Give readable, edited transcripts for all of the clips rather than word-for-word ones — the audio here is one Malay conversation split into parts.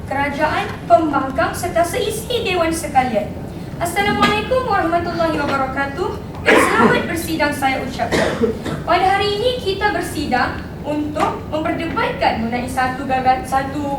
kerajaan, pembangkang serta seisi dewan sekalian. Assalamualaikum warahmatullahi wabarakatuh dan selamat bersidang saya ucapkan. Pada hari ini kita bersidang untuk memperdebatkan mengenai satu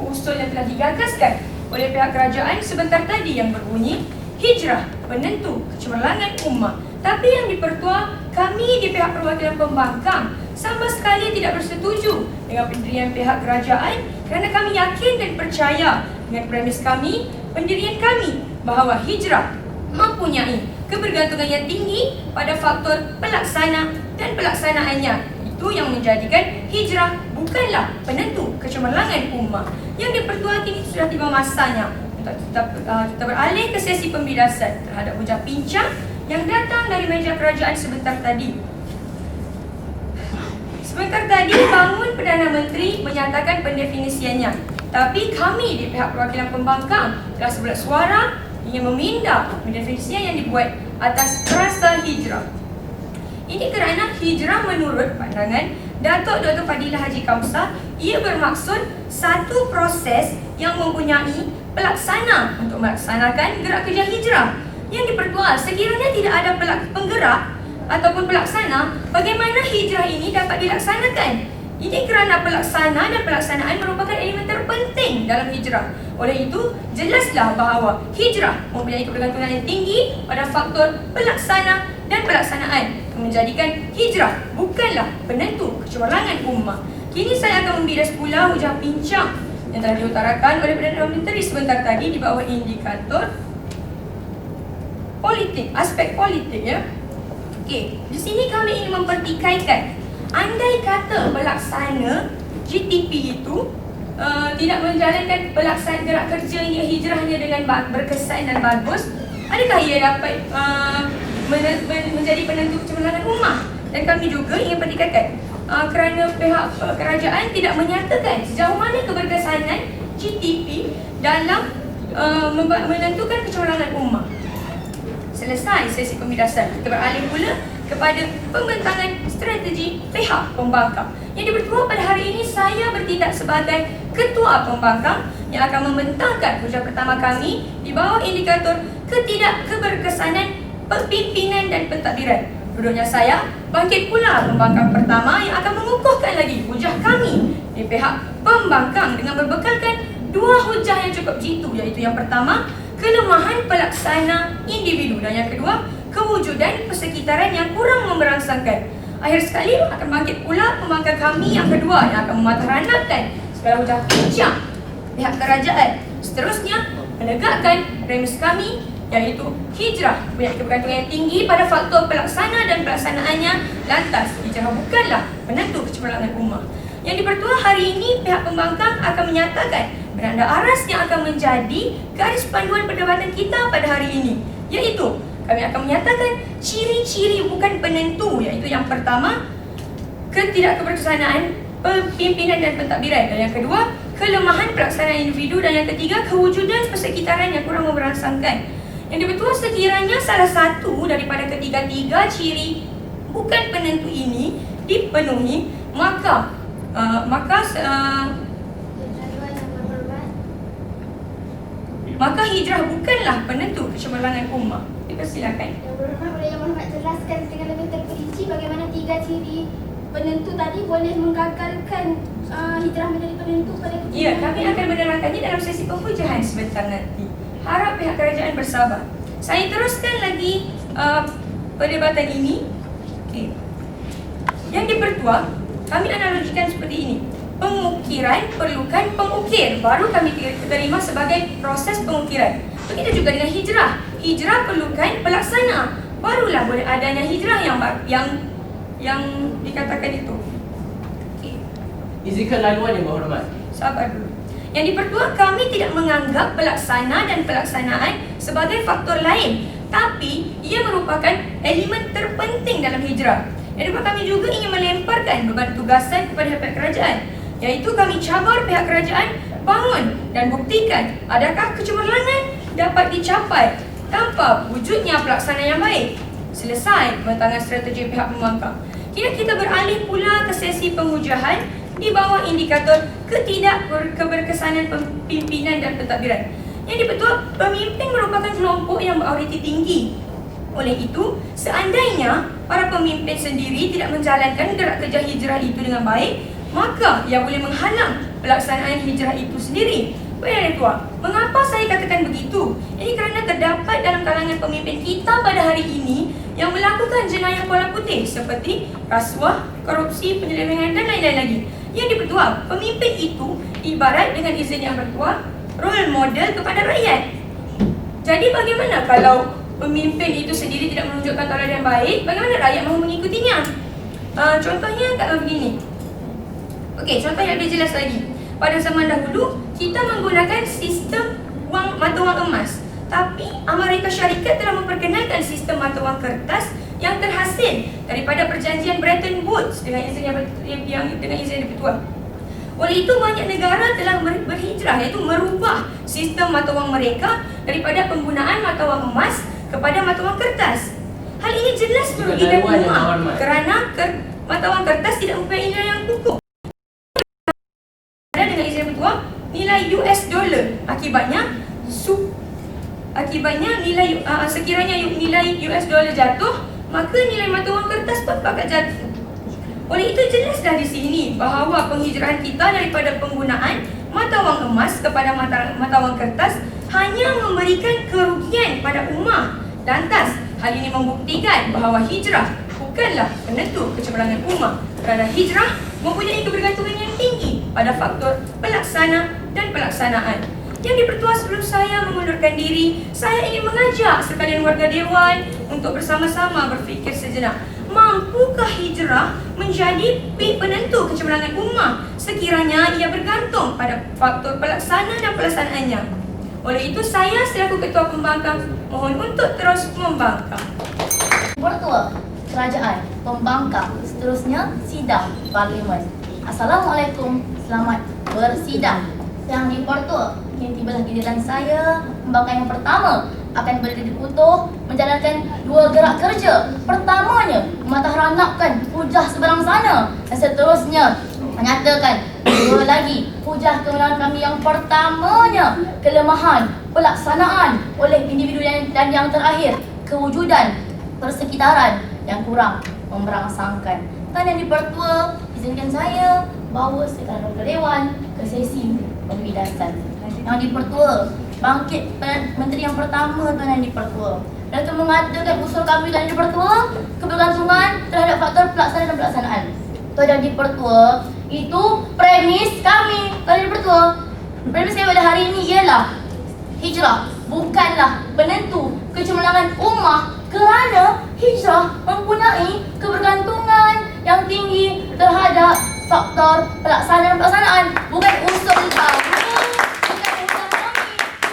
usul yang telah digagaskan oleh pihak kerajaan sebentar tadi yang berbunyi hijrah penentu kecemerlangan ummah. Tapi yang dipertua, kami di pihak perwakilan pembangkang sama sekali tidak bersetuju dengan pendirian pihak kerajaan kerana kami yakin dan percaya dengan premis kami, pendirian kami bahawa hijrah mempunyai kebergantungan yang tinggi pada faktor pelaksana dan pelaksanaannya. Itu yang menjadikan hijrah bukanlah penentu kecemerlangan ummah. Yang dipertua kini sudah tiba masanya untuk kita beralih ke sesi pembidasan terhadap hujah pincang yang datang dari meja kerajaan sebentar tadi. Sebentar tadi bangun Perdana Menteri menyatakan pendefinisiannya. Tapi kami di pihak perwakilan pembangkang telah sebelah suara ingin meminda pendefinisian yang dibuat atas frasa hijrah. Ini kerana hijrah menurut pandangan Datuk Dr. Fadilah Haji Kamsah, ia bermaksud satu proses yang mempunyai pelaksana untuk melaksanakan gerak kerja hijrah. Yang dipertua, sekiranya tidak ada penggerak ataupun pelaksana, bagaimana hijrah ini dapat dilaksanakan? Ini kerana pelaksana dan pelaksanaan merupakan elemen terpenting dalam hijrah. Oleh itu, jelaslah bahawa hijrah mempunyai kebergantungan yang tinggi pada faktor pelaksana dan pelaksanaan yang menjadikan hijrah bukanlah penentu kecemerlangan ummah. Kini saya akan membidas pula hujah pincang yang telah diutarakan oleh Perdana Menteri sebentar tadi di bawah indikator politik, aspek politik ya. Okey, di sini kami ingin mempertikaikan, andai kata pelaksana GTP itu tidak menjalankan pelaksanaan gerak kerja hijrahnya dengan berkesan dan bagus, adakah ia dapat menjadi penentu kecemerlangan ummah? Dan kami juga ingin pertikaikan kerana pihak kerajaan tidak menyatakan sejauh mana keberkesanan GTP dalam menentukan kecemerlangan ummah. Selesai sesi pembidasan, kita beralih pula kepada pembentangan strategi pihak pembangkang. Yang dipertua pada hari ini, saya bertindak sebagai ketua pembangkang yang akan membentangkan hujah pertama kami di bawah indikator ketidakkeberkesanan pimpinan dan pentadbiran. Duduknya saya bangkit pula pembangkang pertama yang akan mengukuhkan lagi hujah kami di pihak pembangkang dengan berbekalkan dua hujah yang cukup jitu, iaitu yang pertama, kelemahan pelaksana individu, dan yang kedua, kewujudan persekitaran yang kurang memberangsangkan. Akhir sekali akan bangkit pula pembangkang kami yang kedua yang akan mematahranapkan segala hujah pincang pihak kerajaan. Seterusnya, menegakkan premis kami iaitu hijrah mempunyai kebergantungan yang tinggi pada faktor pelaksana dan pelaksanaannya. Lantas, hijrah bukanlah penentu kecemerlangan ummah. Yang dipertua hari ini, pihak pembangkang akan menyatakan beranda aras yang akan menjadi garis panduan perdebatan kita pada hari ini, iaitu kami akan menyatakan ciri-ciri bukan penentu, iaitu yang pertama, ketidakkeberkesanaan pimpinan dan pentadbiran, dan yang kedua, kelemahan pelaksanaan individu, dan yang ketiga, kewujudan persekitaran yang kurang memberangsangkan. Yang dipertua sekiranya salah satu daripada ketiga-tiga ciri bukan penentu ini dipenuhi, maka hijrah bukanlah penentu kecemerlangan ummah. Dipersilakan. Yang berhormat, boleh Yang Berhormat jelaskan dengan lebih terperinci bagaimana tiga ciri penentu tadi boleh menggagalkan hijrah menjadi penentu pada ketika? Ya, kami akan menerangkannya dalam sesi pemhujahan sebentar nanti. Harap pihak kerajaan bersabar. Saya teruskan lagi perdebatan ini. Okay. Yang dipertua, kami analogikan seperti ini. Pengukiran perlukan pengukir, baru kami terima sebagai proses pengukiran. Begitu juga dengan hijrah. Hijrah perlukan pelaksana, barulah boleh adanya hijrah yang dikatakan itu. Okay. Izinkan laluan Yang Berhormat. Sabar dulu. Yang dipertua, kami tidak menganggap pelaksana dan pelaksanaan sebagai faktor lain, tapi ia merupakan elemen terpenting dalam hijrah. Yang dipertua, kami juga ingin melemparkan beban tugasan kepada pihak kerajaan, iaitu kami cabar pihak kerajaan bangun dan buktikan adakah kecemerlangan dapat dicapai tanpa wujudnya pelaksana yang baik. Selesai pembentangan strategi pihak pembangkang. Kini kita beralih pula ke sesi penghujahan di bawah indikator keberkesanan pimpinan dan pentadbiran. Yang dipertua, pemimpin merupakan kelompok yang berautoriti tinggi. Oleh itu, seandainya para pemimpin sendiri tidak menjalankan gerak kerja hijrah itu dengan baik, maka ia boleh menghalang pelaksanaan hijrah itu sendiri. Yang Tua, mengapa saya katakan begitu? Ini kerana terdapat dalam kalangan pemimpin kita pada hari ini yang melakukan jenayah kolam putih seperti rasuah, korupsi, penyelewengan dan lain-lain lagi. Yang dipertua, pemimpin itu ibarat dengan izin yang bertuah, role model kepada rakyat. Jadi bagaimana kalau pemimpin itu sendiri tidak menunjukkan tauladan yang baik, bagaimana rakyat mahu mengikutinya? Contohnya kat begini. Okey, contoh yang lebih jelas lagi. Pada zaman dahulu, kita menggunakan sistem mata wang emas. Tapi Amerika Syarikat telah memperkenalkan sistem mata wang kertas yang terhasil daripada perjanjian Bretton Woods dengan izin dengan izin dipertua. Oleh itu, banyak negara telah berhijrah, iaitu merubah sistem mata wang mereka daripada penggunaan mata wang emas kepada mata wang kertas. Hal ini jelas merugikan umat kerana mata wang kertas tidak mempunyai nilai yang kukuh. Dengan izin bertuah, nilai US dollar akibatnya nilai sekiranya nilai US dollar jatuh, maka nilai mata wang kertas pun bakal jatuh. Oleh itu, jelaslah di sini bahawa penghijrahan kita daripada penggunaan mata wang emas kepada mata wang kertas hanya memberikan kerugian pada ummah. Lantas, hal ini membuktikan bahawa hijrah bukanlah penentu kecemerlangan ummah, kerana hijrah mempunyai kebergantungan yang tinggi pada faktor pelaksana dan pelaksanaan. Yang dipertua, sebelum saya mengundurkan diri, saya ingin mengajak sekalian warga Dewan untuk bersama-sama berfikir sejenak. Mampukah hijrah menjadi penentu kecemerlangan ummah sekiranya ia bergantung pada faktor pelaksana dan pelaksanaannya? Oleh itu, saya selaku Ketua Pembangkang mohon untuk terus membangkang. Pertua, Kerajaan, Pembangkang, seterusnya sidang Parlimen. Assalamualaikum, selamat bersidang. Yang dipertua, kini tibalah giliran saya. Pembangkang yang pertama akan berdiri utuh menjalankan dua gerak kerja. Pertamanya, mematahranapkan hujah seberang sana, dan seterusnya menyatakan dua lagi hujah kemenangan kami. Yang pertamanya, kelemahan pelaksanaan oleh individu dan yang terakhir, kewujudan persekitaran yang kurang memberangsangkan. Dan yang dipertua, izinkan saya bawa sekalian warga Dewan ke sesi pembidasan. Yang dipertua, bangkit menteri yang pertama Tuan Yang dipertua, dan itu mengatakan usul kami Tuan Yang dipertua, kebergantungan terhadap faktor pelaksanaan dan pelaksanaan. Tuan Yang dipertua, itu premis kami Tuan Yang dipertua. Premis kami pada hari ini ialah hijrah bukanlah penentu kecemerlangan ummah, kerana hijrah mempunyai kebergantungan yang tinggi terhadap faktor pelaksanaan, bukan unsur baru, bukan unsur kami.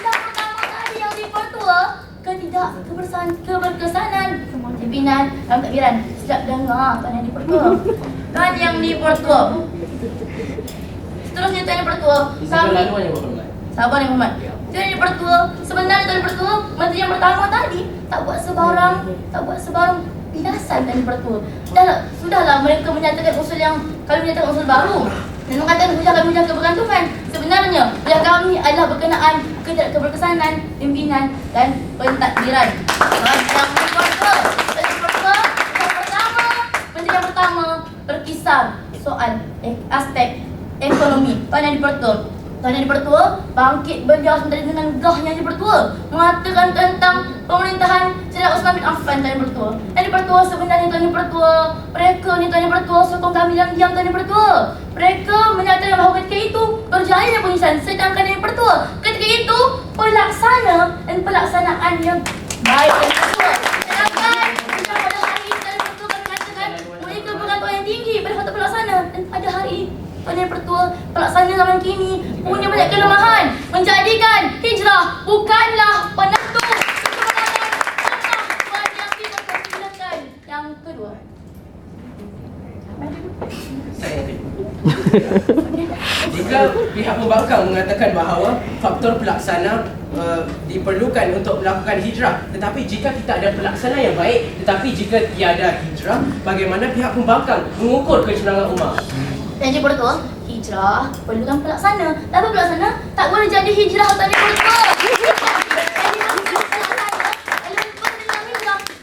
Yang pertama tadi yang dipertua, keberkesanan pimpinan dan pentadbiran. Sedap dengar Tuan Yang dipertua. Dan yang dipertua, seterusnya Tuan Yang dipertua, Laluan yang berhormat. sabar yang hormat. Tuan Yang dipertua, sebenarnya Tuan Yang dipertua, menteri yang pertama tadi tak buat sebarang bidasan Tuan Yang dipertua. Sudahlah mereka menyatakan usul yang kami menyatakan usul baru dan mengatakan hujah kami hujah kebergantungan. Sebenarnya hujah kami adalah berkenaan keberkesanan pimpinan dan pentadbiran. Menteri yang pertama berkisar soal aspek ekonomi. Tuan Yang dipertua, Tuan Yang dipertua bangkit berjauh sementara dengan gahnya Yang dipertua mengatakan tentang pemerintahan Saidina Osman bin Affan. Tuan Yang dipertua, Yang dipertua, sebenarnya Tuan Yang dipertua, mereka ni Tuan Yang dipertua sokong kami yang diam. Tuan Yang dipertua, mereka menyatakan bahawa ketika itu berjaya penyiasan, sedangkan Yang dipertua ketika itu pelaksana dan pelaksanaan yang baik. Yang dipertua, sedangkan pada hari ini Tuan Yang dipertua mengatakan mereka bergantungan yang tinggi pada faktor pelaksana, dan pada hari ini Tuan Yang dipertua, pelaksanaan zaman kini punya banyak kelemahan, menjadikan hijrah bukanlah penentu kemenangan ummah yang kita persilakan. Yang kedua, Saya jika pihak pembangkang mengatakan bahawa faktor pelaksana diperlukan untuk melakukan hijrah, tetapi jika kita ada pelaksana yang baik, tetapi jika tiada hijrah, bagaimana pihak pembangkang mengukur kecemerlangan ummah? Yang dipertua, hijrah perlukan pelaksana. Tanpa pelaksana tak boleh jadi hijrah atau dipertua.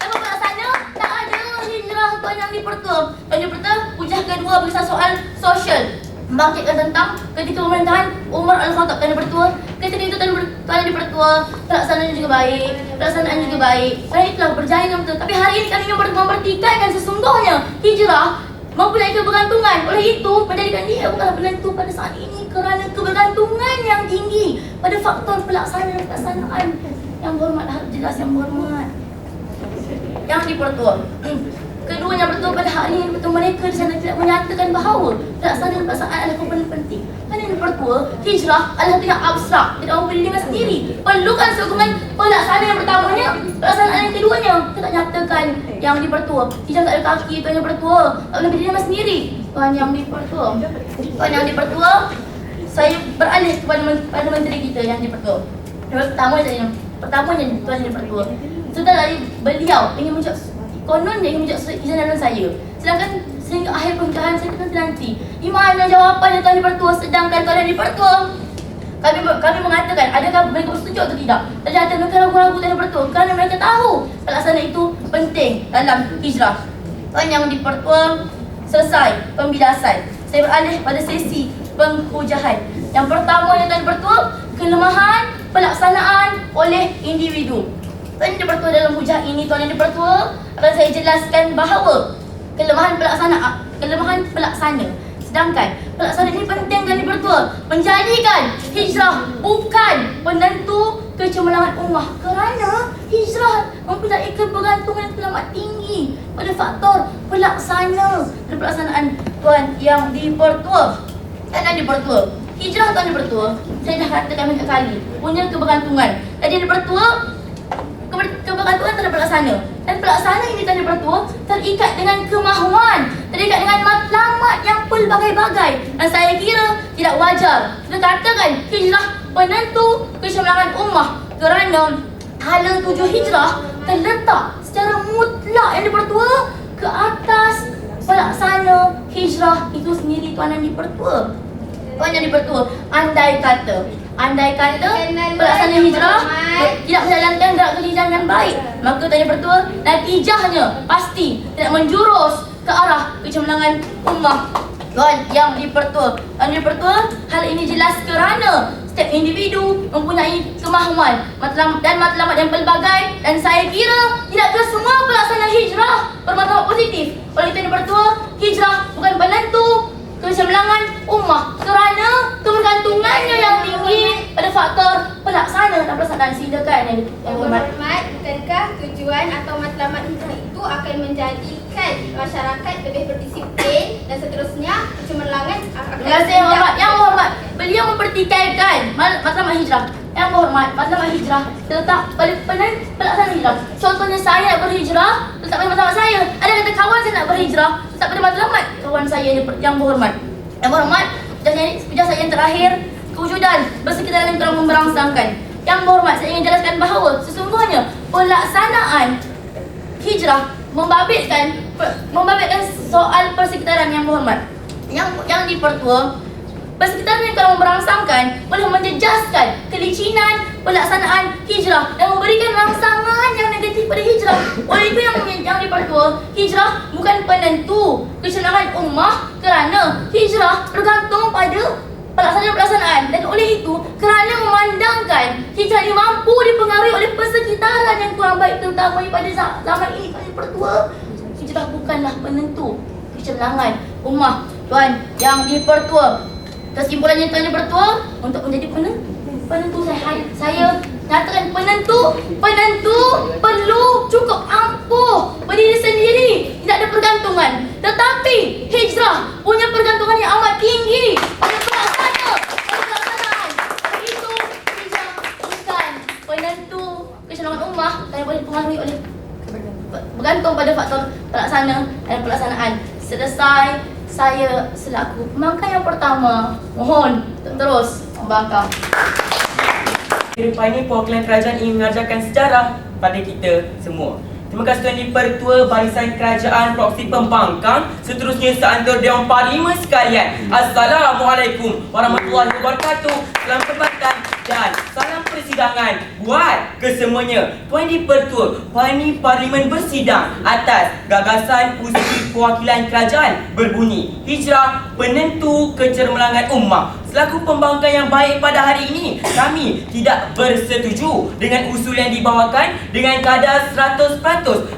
Tanpa pelaksana tak ada hijrah atau yang dipertua. Yang dipertua hujah kedua berkisar soal sosial. Membangkitkan tentang ketika pemerintahan Umar Al-Khattab Tuan Dipertua. Ketika itu Tuan Dipertua pelaksanaan juga baik, pelaksanaan juga baik. Dan itulah berjaya dengan betul. Tapi hari ini kami ingin mempertikaikan sesungguhnya hijrah mempunyai kebergantungan. Oleh itu menjadikan dia bukanlah penentu pada saat ini kerana kebergantungan yang tinggi pada faktor pelaksanaan. Yang berhormat harus jelas yang berhormat. Yang Dipertua. Keduanya bertua pada hari ini betul mereka di sana tidak menyatakan bahawa pelaksanaan adalah komponen penting. Kerana yang Dipertua, hijrah adalah tidak abstrak, tidak membeli dengan sendiri. Perlukan sokongan pelaksanaan yang pertamanya, pelaksanaan yang keduanya. Kita tak nyatakan yang Dipertua. Hijrah tak ada kaki, Tuan Yang Dipertua. Tak boleh berdiri dengan sendiri. Tuan Yang Dipertua. Tuan Yang Dipertua, saya beralih kepada menteri kita Yang Dipertua. Pertamanya Tuan Yang Dipertua. Sudah dari beliau ingin menjawab konon dia ingin menjawab izin saya. Sedangkan sehingga akhir pernikahan saya nanti. Di mana jawapan Tuan Dipertua sedangkan Tuan Dipertua? Kami mengatakan adakah mereka bersetuju atau tidak? Ternyata mereka ragu-ragu Tuan Dipertua kerana mereka tahu pelaksanaan itu penting dalam hijrah. Tuan Yang Dipertua selesai pembidasan. Saya beralih pada sesi penghujahan. Yang pertama yang Tuan Dipertua, kelemahan pelaksanaan oleh individu. Tuan Yang Dipertua dalam hujah ini, Tuan Yang Dipertua akan saya jelaskan bahawa kelemahan pelaksana. Sedangkan pelaksanaan ini penting Tuan Yang Dipertua menjadikan hijrah bukan penentu kecemerlangan ummah kerana hijrah mempunyai kebergantungan yang teramat tinggi pada faktor pelaksana dan pelaksanaan Tuan Yang Dipertua. Tuan Yang Dipertua, hijrah Tuan Yang Dipertua, saya dah katakan banyak kali punya kebergantungan. Tuan Yang Dipertua kebergantungan terhadap pelaksana. Dan pelaksana ini Tuan Dipertua terikat dengan kemahuan, terikat dengan matlamat yang pelbagai-bagai. Dan saya kira tidak wajar kita katakan hijrah penentu kecemerlangan ummah kerana hala tuju hijrah terletak secara mutlak Yang Dipertua ke atas pelaksana hijrah itu sendiri Tuan Yang Dipertua. Tuan Yang Dipertua, andai kata pelaksanaan hijrah tidak menjalankan gerak kerja dengan baik, maka Tuan Yang Dipertua natijahnya pasti tidak menjurus ke arah kecemerlangan ummah. Tuan Yang Dipertua, Tuan Yang Dipertua, hal ini jelas kerana setiap individu mempunyai kemahuan dan matlamat yang pelbagai dan saya kira tidak semua pelaksana hijrah bermatlamat positif. Oleh Tuan Yang Dipertua, hijrah bukan penentu kecemerlangan ummah kerana kebergantungannya yang tinggi pada faktor pelaksana dan pelaksanaan. Silakan yang hormat. Bukankah tujuan atau matlamat hijrah itu akan menjadikan masyarakat lebih berdisiplin dan seterusnya kecemerlangan akan Terima kasih yang hormat. Yang hormat, beliau mempertikaikan matlamat hijrah. Yang hormat, matlamat hijrah terletak pada pelaksanaan hijrah. Contohnya saya nak berhijrah, terletak pada matlamat saya. Ada kata kawan saya nak berhijrah, terletak pada matlamat kawan saya yang berhormat. Yang berhormat, hujah saya yang terakhir, kewujudan bersekitaran yang telah memberangsangkan. Yang berhormat, saya ingin jelaskan bahawa sesungguhnya pelaksanaan hijrah membabitkan soal persekitaran yang berhormat. Yang Dipertua, persekitaran yang telah memberangsangkan boleh menjejaskan kelicinan pelaksanaan hijrah dan memberikan rangsangan yang negatif pada hijrah. Oleh itu yang Dipertua, hijrah bukan penentu kecemerlangan ummah kerana hijrah bergantung pada pelaksanaan dan oleh itu kerana memandangkan hijrah ini mampu dipengaruhi oleh persekitaran yang kurang baik terutama pada zaman ini Tuan Dipertua, hijrah bukanlah penentu kecemerlangan ummah. Tuan Yang Dipertua, kesimpulannya Tuan Dipertua, untuk menjadi penentu saya nyatakan penentu perlu cukup ampuh berdiri sendiri, tidak ada pergantungan. Tetapi hijrah punya pergantungan yang amat tinggi pada pelaksanaan. Oleh itu hijrah bukan penentu kecemerlangan ummah dan boleh dipengaruhi oleh bergantung pada faktor pelaksana dan pelaksanaan. Selesai saya selaku pembangkang yang pertama, mohon terus membangkang. Rupanya perwakilan kerajaan ingin mengajarkan sejarah pada kita semua. Terima kasih Tuan Dipertua Barisan Kerajaan Provinsi Pembangkang. Seterusnya seantara Dewan Parlimen sekalian. Assalamualaikum warahmatullahi wabarakatuh. Salam kebaikan dan salam persidangan buat kesemuanya. Tuan Dipertua, hari ini Parlimen bersidang atas gagasan usul perwakilan kerajaan berbunyi hijrah penentu kecermelangan ummah. Selaku pembangkang yang baik pada hari ini, kami tidak bersetuju dengan usul yang dibawakan dengan kadar 100%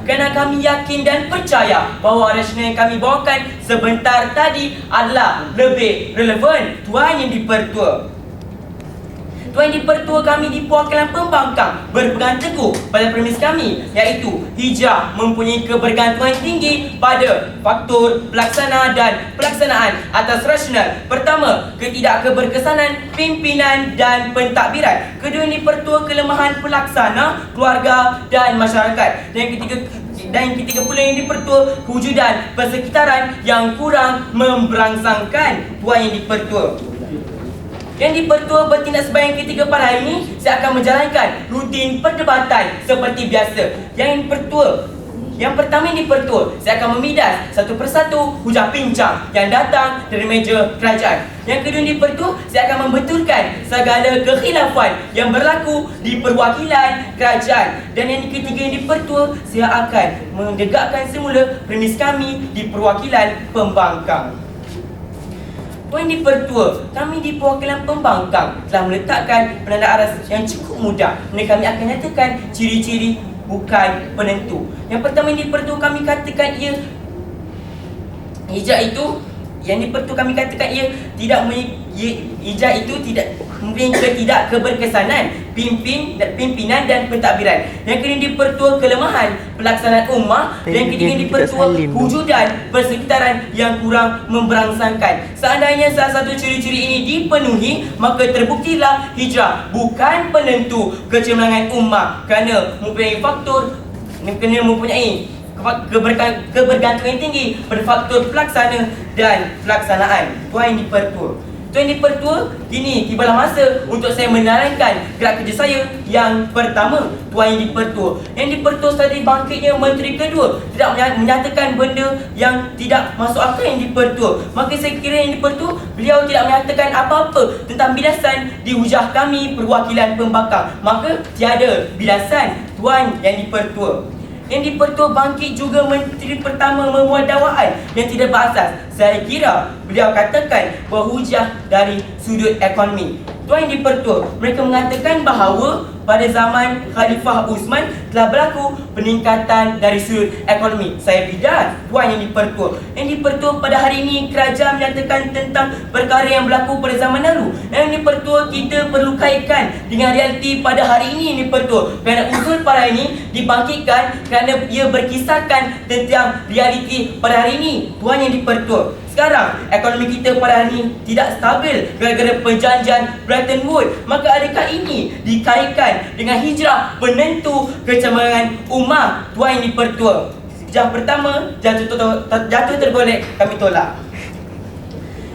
kerana kami yakin dan percaya bahawa rasional yang kami bawakan sebentar tadi adalah lebih relevan. Tuan Yang Dipertua, Tuan Dipertua, kami di Perwakilan Pembangkang berpegang teguh pada premis kami, iaitu hijrah mempunyai kebergantungan tinggi pada faktor pelaksana dan pelaksanaan atas rasional. Pertama, ketidakkeberkesanan pimpinan dan pentadbiran. Kedua, Dipertua, kelemahan pelaksana, keluarga dan masyarakat. Dan yang ketiga pula yang Dipertua, kewujudan persekitaran yang kurang memberangsangkan. Tuan Yang Dipertua, Yang Dipertua bertindak sebagai yang ketiga pada hari ini, saya akan menjalankan rutin perdebatan seperti biasa. Yang pertama Yang Dipertua, saya akan memidas satu persatu hujah pincang yang datang dari meja kerajaan. Yang kedua Yang Dipertua, saya akan membetulkan segala kekhilafan yang berlaku di perwakilan kerajaan. Dan yang ketiga Yang Dipertua, saya akan mendegakkan semula premis kami di Perwakilan Pembangkang. Tuan Dipertua, kami di Perwakilan Pembangkang telah meletakkan penanda aras yang cukup mudah. Dan kami akan nyatakan ciri-ciri bukan penentu. Yang pertama Yang Dipertua, kami katakan ia hijrah itu, Yang Dipertua kami katakan ia tidak hijrah itu tidak mempunyai ketidakkeberkesanan pimpinan dan pentadbiran. Yang kedua Yang Dipertua, kelemahan pelaksanaan ummah. Dan yang ketiga Yang Dipertua, wujudan persekitaran yang kurang memberangsangkan. Seandainya salah satu ciri-ciri ini dipenuhi, maka terbuktilah hijrah bukan penentu kecermelangan ummah kerana mempunyai faktor kebergantungan tinggi pada faktor pelaksana dan pelaksanaan. Tuan Yang Dipertua, Tuan Yang Dipertua, kini tibalah masa untuk saya menerangkan gerak kerja saya yang pertama. Tuan Yang Dipertua, Yang Dipertua tadi bangkitnya Menteri Kedua tidak menyatakan benda yang tidak masuk akal Yang Dipertua. Maka saya kira Yang Dipertua, beliau tidak menyatakan apa-apa tentang bilasan di hujah kami Perwakilan Pembangkang. Maka tiada bilasan Tuan Yang Dipertua. Yang Dipertua bangkit juga Menteri Pertama membuat dakwaan yang tidak berasas. Saya kira beliau katakan bahawa hujah dari sudut ekonomi. Tuan Yang Dipertua, mereka mengatakan bahawa pada zaman Khalifah Uthman telah berlaku peningkatan dari sudut ekonomi. Saya bidas Tuan Yang Dipertua. Yang Dipertua, pada hari ini kerajaan menyatakan tentang perkara yang berlaku pada zaman lalu. Yang Dipertua, kita perlu kaitkan dengan realiti pada hari ini Yang Dipertua. Kerana usul pada hari ini dibangkitkan kerana ia berkisarkan tentang realiti pada hari ini. Tuan Yang Dipertua, sekarang ekonomi kita pada hari ini tidak stabil gara-gara perjanjian Bretton Woods. Maka adakah ini dikaitkan dengan hijrah penentu kecermelangan ummah? Tuan Yang Dipertua, hijrah pertama jatuh tergolek, kami tolak.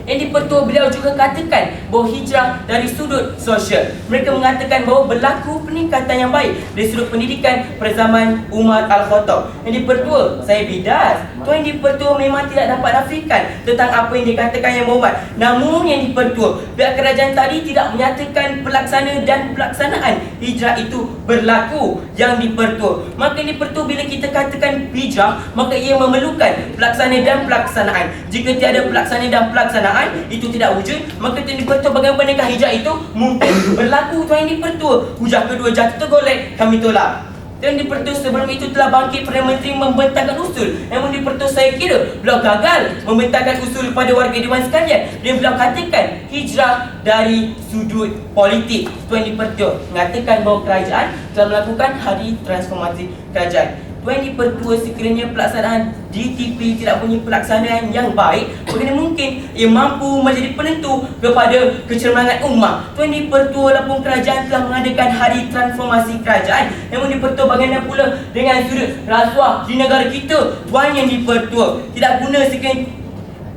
Yang Dipertua, beliau juga katakan bahawa hijrah dari sudut sosial. Mereka mengatakan bahawa berlaku peningkatan yang baik dari sudut pendidikan pada zaman Umar Al-Khattab. Yang Dipertua, saya bidas. Tuan Yang Dipertua memang tidak dapat nafikan tentang apa yang dikatakan Yang Berhormat. Namun Yang Dipertua, pihak kerajaan tadi tidak menyatakan pelaksana dan pelaksanaan hijrah itu berlaku. Yang Dipertua, maka Yang Dipertua, bila kita katakan hijrah, maka ia memerlukan pelaksana dan pelaksanaan. Jika tiada pelaksana dan pelaksanaan, itu tidak wujud, maka Tuan Yang Dipertua, bagaimanakah hijrah itu mungkin berlaku? Tuan Yang Dipertua, hujah kedua jatuh tergolek, kami tolak. Tuan Yang Dipertua, sebelum itu telah bangkit Perdana Menteri membentangkan usul. Yang Dipertua, saya kira beliau gagal membentangkan usul pada warga Dewan sekalian. Dan beliau katakan hijrah dari sudut politik. Tuan Yang Dipertua mengatakan bahawa kerajaan telah melakukan hari transformasi kerajaan. Tuan Yang Dipertua, sekiranya pelaksanaan GTP tidak punya pelaksanaan yang baik, bagaimana mungkin ia mampu menjadi penentu kepada kecermelangan ummah? Tuan Yang Dipertua, walaupun kerajaan telah mengadakan hari transformasi kerajaan, Yang Dipertua, bagaimana pula dengan sudut rasuah di negara kita? Tuan Yang Dipertua, tidak guna sekiranya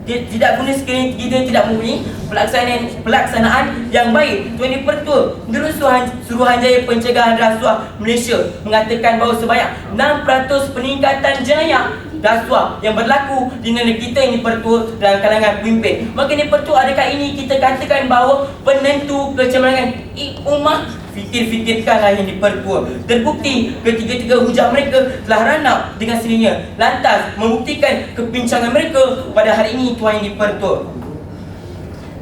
tidak guna sekiranya kita tidak mempunyai pelaksanaan yang baik. Tuan Yang Pertua, menurut Suruhanjaya Pencegahan Rasuah Malaysia mengatakan bahawa sebanyak 6% peningkatan jenayah rasuah yang berlaku di negara kita ini Pertua dalam kalangan pemimpin. Maka ini Pertua, adakah ini kita katakan bahawa penentu kecemerlangan ummah? Fikir-fikirkanlah yang dipertua. Terbukti ketiga-tiga hujah mereka telah ranap dengan sendirinya, lantas membuktikan kepincangan mereka pada hari ini Tuan Yang Dipertua.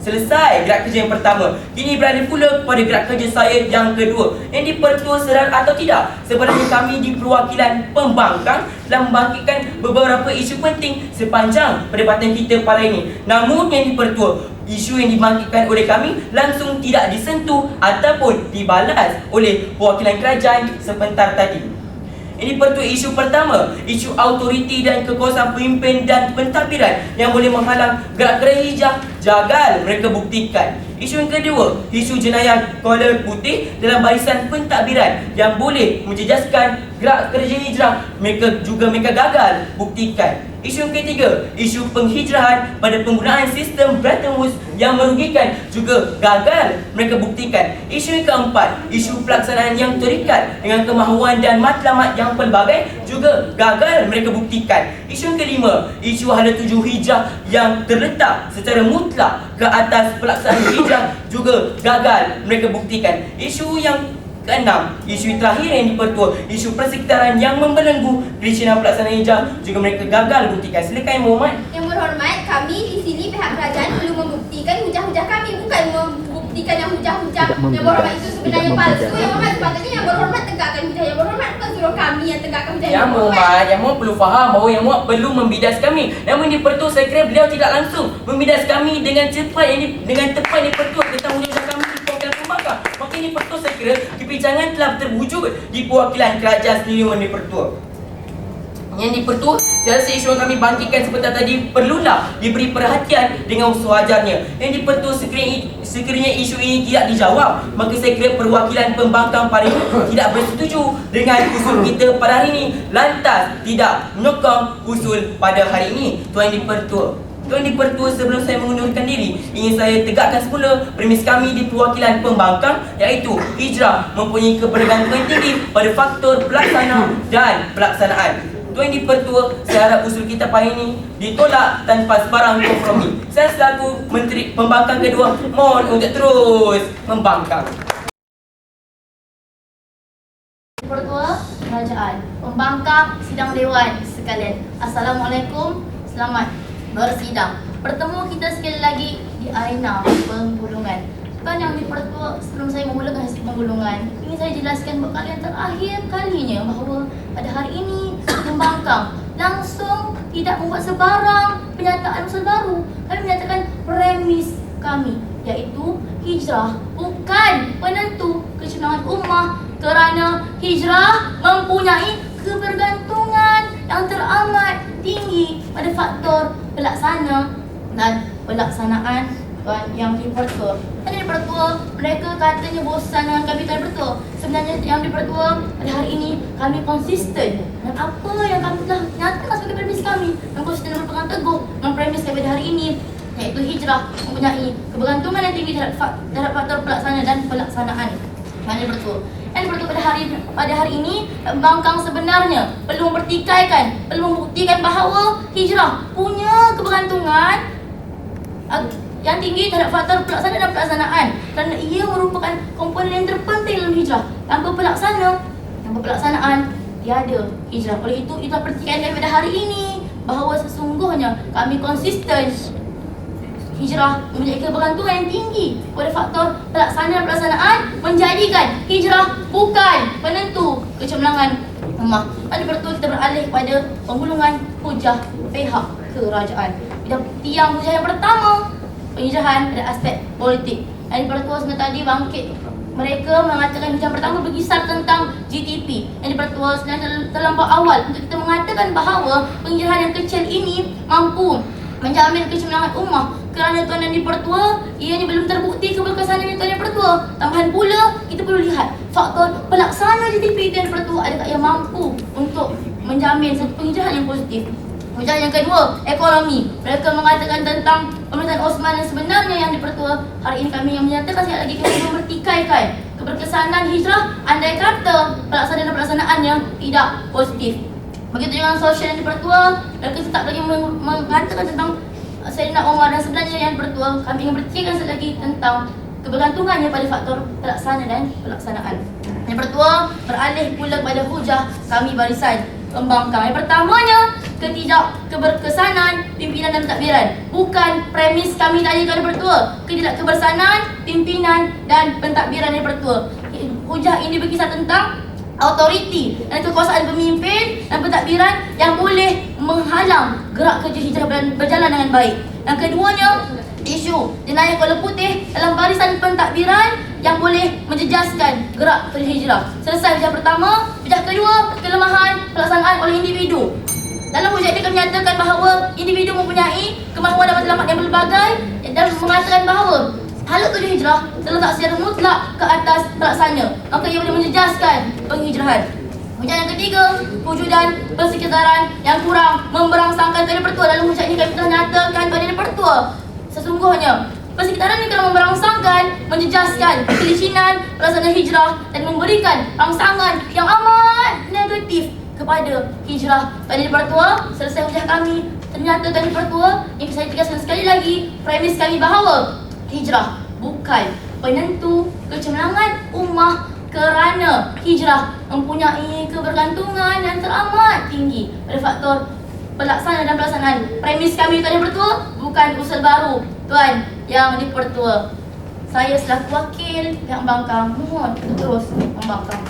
Selesai gerak kerja yang pertama, kini berada pula pada gerak kerja saya yang kedua. Yang Dipertua sedar atau tidak, sebenarnya kami di perwakilan pembangkang telah membangkitkan beberapa isu penting sepanjang perdebatan kita pada ini. Namun Yang Dipertua, isu yang dibangkitkan oleh kami langsung tidak disentuh ataupun dibalas oleh perwakilan kerajaan sebentar tadi. Ini Pertua, isu pertama, isu autoriti dan kekuasaan pemimpin dan pentadbiran yang boleh menghalang gerak kerja hijrah, jagal mereka buktikan. Isu yang kedua, isu jenayah kolor putih dalam barisan pentadbiran yang boleh menjejaskan gerak kerja hijrah, mereka gagal buktikan. Isu yang ketiga, isu penghijrahan pada penggunaan sistem Bretton Woods yang merugikan juga gagal mereka buktikan. Isu yang keempat, isu pelaksanaan yang terikat dengan kemahuan dan matlamat yang pelbagai juga gagal mereka buktikan. Isu yang kelima, isu hala tuju hijrah yang terletak secara mutlak ke atas pelaksanaan hijrah juga gagal mereka buktikan. Isu yang keenam, isu terakhir yang Dipertua, isu persekitaran yang membelenggu perizinan pelaksanaan hijrah juga mereka gagal buktikan. Silakan Muhammad. Yang berhormat, kami di sini pihak kerajaan perlu membuktikan hujah-hujah kami, bukan membuktikan yang hujah-hujah yang berhormat itu sebenarnya palsu. Yang berhormat, sepatutnya yang berhormat tegakkan hujah yang berhormat, bukan suruh kami yang tegakkan hujah yang berhormat. Yang Muhammad perlu faham bahawa Yang Muhammad perlu membidas kami. Namun Dipertua, saya kira beliau tidak langsung membidas kami dengan tepat Dipertua tentang hujah kami di perwakilan pembangkang. Maka Dipertua, saya kira kebincangan telah terwujud di perwakilan kerajaan sendiri yang Dipertua. Yang Dipertua, saya rasa isu yang kami bangkitkan sebentar tadi perlulah diberi perhatian dengan sewajarnya. Yang Dipertua, sekiranya isu ini tidak dijawab, maka saya kira perwakilan pembangkang pada ini tidak bersetuju dengan usul kita pada hari ini, lantas tidak menyokong usul pada hari ini. Tuan Dipertua, sebelum saya mengundurkan diri, ingin saya tegakkan semula premis kami di perwakilan pembangkang, iaitu hijrah mempunyai kebergantungan tinggi pada faktor pelaksana dan pelaksanaan. Tuan Dipertua, saya harap usul kita pagi ini ditolak tanpa sebarang kompromi. Saya selaku Menteri Pembangkang kedua mohon untuk terus membangkang. Pertua Kerajaan, pembangkang sidang dewan sekalian. Assalamualaikum, selamat bersidang. Bertemu kita sekali lagi di arena penggulungan. Kan Yang Dipertua, sebelum saya memulakan hasil penggulungan, ingin saya jelaskan buat kalian terakhir kalinya bahawa pada hari ini pembangkang langsung tidak membuat sebarang pernyataan usul baru. Kami menyatakan premis kami, iaitu hijrah bukan penentu kecemerlangan ummah, kerana hijrah mempunyai kebergantungan yang teramat tinggi pada faktor pelaksana dan pelaksanaan Yang Dipertua. Yang Dipertua, mereka katanya bosan dengan kami Tuan Dipertua. Sebenarnya Yang Dipertua, pada hari ini kami konsisten dan apa yang kami telah nyatakan sebagai premis kami, dan konsisten dan berpegang teguh dengan premis kami pada hari ini, iaitu hijrah mempunyai kebergantungan yang tinggi terhadap faktor pelaksana dan pelaksanaan. Yang Dipertua, pada hari ini pembangkang sebenarnya perlu mempertikaikan, perlu membuktikan bahawa hijrah punya kebergantungan yang tinggi terhadap faktor pelaksana dan pelaksanaan, kerana ia merupakan komponen yang terpenting dalam hijrah. Tanpa pelaksanaan, tiada hijrah. Oleh itu, itulah pertikaian kami pada hari ini bahawa sesungguhnya kami konsisten hijrah mempunyai kebergantungan yang tinggi pada faktor pelaksana dan pelaksanaan, menjadikan hijrah bukan penentu kecemerlangan ummah. Pada Dipertua, kita beralih pada penggulungan hujah pihak kerajaan. Kita tiang hujah yang pertama, penghijrahan pada aspek politik. Yang Dipertua sebentar tadi bangkit, mereka mengatakan hujah pertama berkisar tentang GTP. Yang Dipertua sebenarnya terlampau awal untuk kita mengatakan bahawa penghijrahan yang kecil ini mampu menjamin kecemerlangan ummah, kerana Tuan Yang Dipertua, ianya belum terbukti keberkesanannya Tuan Yang Dipertua. Tambahan pula, kita perlu lihat faktor pelaksana GTP Tuan Yang Dipertua, adakah ia mampu untuk menjamin satu penghijrahan yang positif. Kemudian yang kedua, ekonomi. Mereka mengatakan tentang pemerintahan Osman yang sebenarnya yang dipertua. Hari ini kami yang menyatakan sekali lagi kami mempertikaikan keberkesanan hijrah andai kata pelaksanaannya tidak positif. Begitu dengan sosial yang dipertua, mereka tetap lagi mengatakan tentang Sayyidina Umar dan sebenarnya yang dipertua. Kami ingin bertikaikan sekali lagi tentang kebergantungannya pada faktor pelaksana dan pelaksanaan. Yang pertama, beralih pula kepada hujah kami barisan pembangkang. Yang pertamanya, ketidakkeberkesanan pimpinan dan pentadbiran. Bukan premis kami tadi kalau pertua. Ketidakkeberkesanan pimpinan dan pentadbiran yang pertua. Hujah ini berkisar tentang autoriti dan kekuasaan pemimpin dan pentadbiran yang boleh menghalang gerak kerja hijrah berjalan dengan baik. Yang keduanya, isu jenayah Kuala Putih dalam barisan pentadbiran yang boleh menjejaskan gerak kerja hijrah. Selesai hujah pertama. Hujah kedua, kelemahan pelaksanaan oleh individu. Dalam hujah ini kami nyatakan bahawa individu mempunyai kemahuan dan matlamat yang berbagai dan mengatakan bahawa halat tujuan hijrah terletak secara mutlak ke atas pelaksana, maka ia boleh menjejaskan penghijrahan. Hujah yang ketiga, wujudan persekitaran yang kurang memberangsangkan kepada pertua. Dalam hujah ini kami telah nyatakan kepada pertua sesungguhnya persekitaran yang telah memberangsangkan, menjejaskan kelicinan pelaksanaan hijrah dan memberikan rangsangan yang amat negatif kepada hijrah. Pada pertua, selesai hujah kami ternyata dari pertua yang saya tegaskan sekali lagi premis kami bahawa hijrah bukan penentu kecemerlangan ummah kerana hijrah mempunyai kebergantungan yang teramat tinggi pada faktor pelaksana dan pelaksanaan. Premis kami tuan yang pertua bukan usul baru tuan yang dipertua. Saya selaku wakil pihak pembangkang mohon untuk terus membangkang.